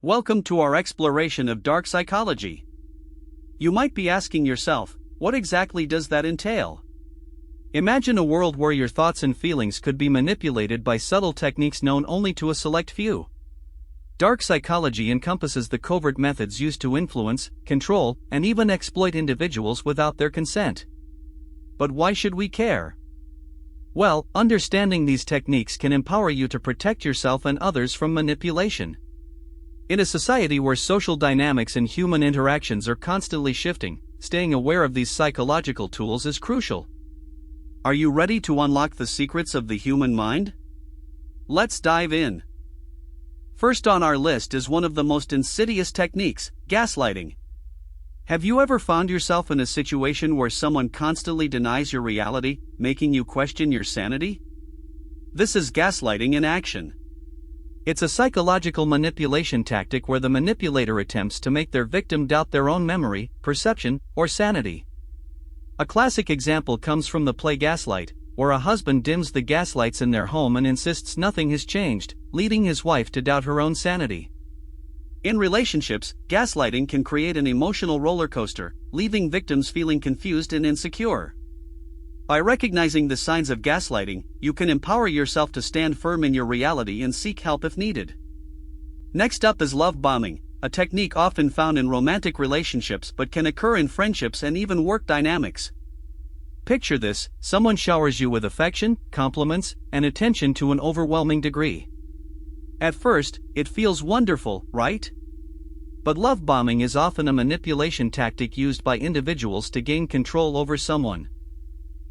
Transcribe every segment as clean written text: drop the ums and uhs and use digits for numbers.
Welcome to our exploration of dark psychology. You might be asking yourself, what exactly does that entail? Imagine a world where your thoughts and feelings could be manipulated by subtle techniques known only to a select few. Dark psychology encompasses the covert methods used to influence, control, and even exploit individuals without their consent. But why should we care? Well, understanding these techniques can empower you to protect yourself and others from manipulation. In a society where social dynamics and human interactions are constantly shifting, staying aware of these psychological tools is crucial. Are you ready to unlock the secrets of the human mind? Let's dive in. First on our list is one of the most insidious techniques, gaslighting. Have you ever found yourself in a situation where someone constantly denies your reality, making you question your sanity? This is gaslighting in action. It's a psychological manipulation tactic where the manipulator attempts to make their victim doubt their own memory, perception, or sanity. A classic example comes from the play Gaslight, where a husband dims the gaslights in their home and insists nothing has changed, leading his wife to doubt her own sanity. In relationships, gaslighting can create an emotional roller coaster, leaving victims feeling confused and insecure. By recognizing the signs of gaslighting, you can empower yourself to stand firm in your reality and seek help if needed. Next up is love bombing, a technique often found in romantic relationships but can occur in friendships and even work dynamics. Picture this: someone showers you with affection, compliments, and attention to an overwhelming degree. At first, it feels wonderful, right? But love bombing is often a manipulation tactic used by individuals to gain control over someone.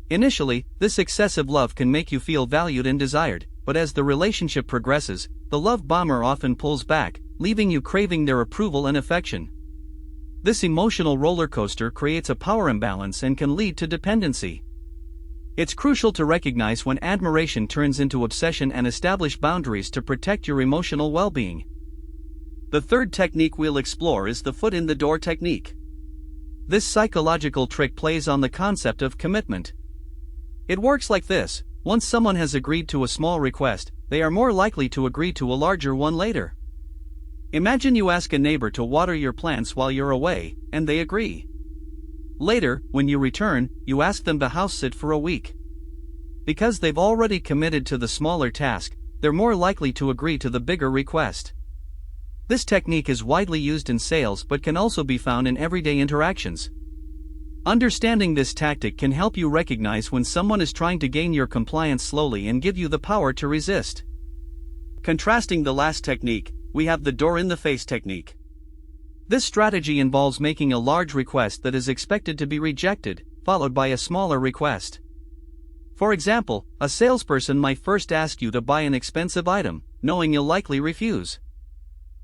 Initially, this excessive love can make you feel valued and desired, but as the relationship progresses, the love bomber often pulls back, leaving you craving their approval and affection. This emotional roller coaster creates a power imbalance and can lead to dependency. It's crucial to recognize when admiration turns into obsession and establish boundaries to protect your emotional well-being. The third technique we'll explore is the foot in the door technique. This psychological trick plays on the concept of commitment. It works like this: once someone has agreed to a small request, they are more likely to agree to a larger one later. Imagine you ask a neighbor to water your plants while you're away, and they agree. Later, when you return, you ask them to house sit for a week. Because they've already committed to the smaller task, they're more likely to agree to the bigger request. This technique is widely used in sales but can also be found in everyday interactions. Understanding this tactic can help you recognize when someone is trying to gain your compliance slowly and give you the power to resist. Contrasting the last technique, we have the door-in-the-face technique. This strategy involves making a large request that is expected to be rejected, followed by a smaller request. For example, a salesperson might first ask you to buy an expensive item, knowing you'll likely refuse.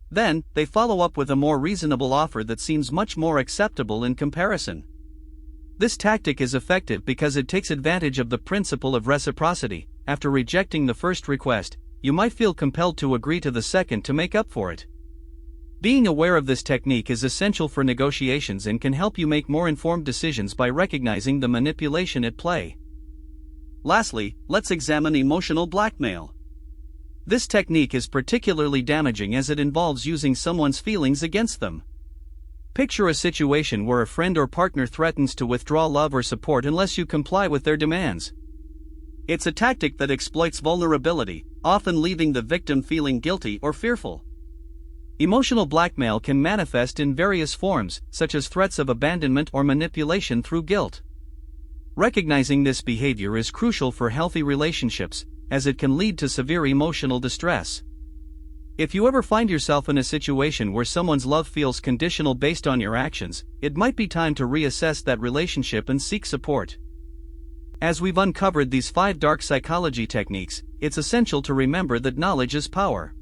Then, they follow up with a more reasonable offer that seems much more acceptable in comparison. This tactic is effective because it takes advantage of the principle of reciprocity. After rejecting the first request, you might feel compelled to agree to the second to make up for it. Being aware of this technique is essential for negotiations and can help you make more informed decisions by recognizing the manipulation at play. Lastly, let's examine emotional blackmail. This technique is particularly damaging as it involves using someone's feelings against them. Picture a situation where a friend or partner threatens to withdraw love or support unless you comply with their demands. It's a tactic that exploits vulnerability, often leaving the victim feeling guilty or fearful. Emotional blackmail can manifest in various forms, such as threats of abandonment or manipulation through guilt. Recognizing this behavior is crucial for healthy relationships, as it can lead to severe emotional distress. If you ever find yourself in a situation where someone's love feels conditional based on your actions, it might be time to reassess that relationship and seek support. As we've uncovered these 5 dark psychology techniques, it's essential to remember that knowledge is power.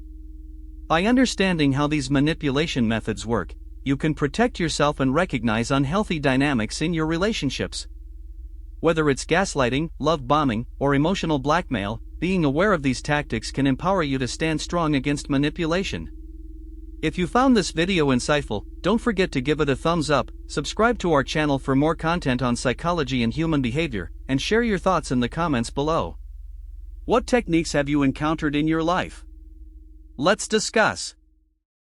By understanding how these manipulation methods work, you can protect yourself and recognize unhealthy dynamics in your relationships. Whether it's gaslighting, love bombing, or emotional blackmail, being aware of these tactics can empower you to stand strong against manipulation. If you found this video insightful, don't forget to give it a thumbs up, subscribe to our channel for more content on psychology and human behavior, and share your thoughts in the comments below. What techniques have you encountered in your life? Let's discuss.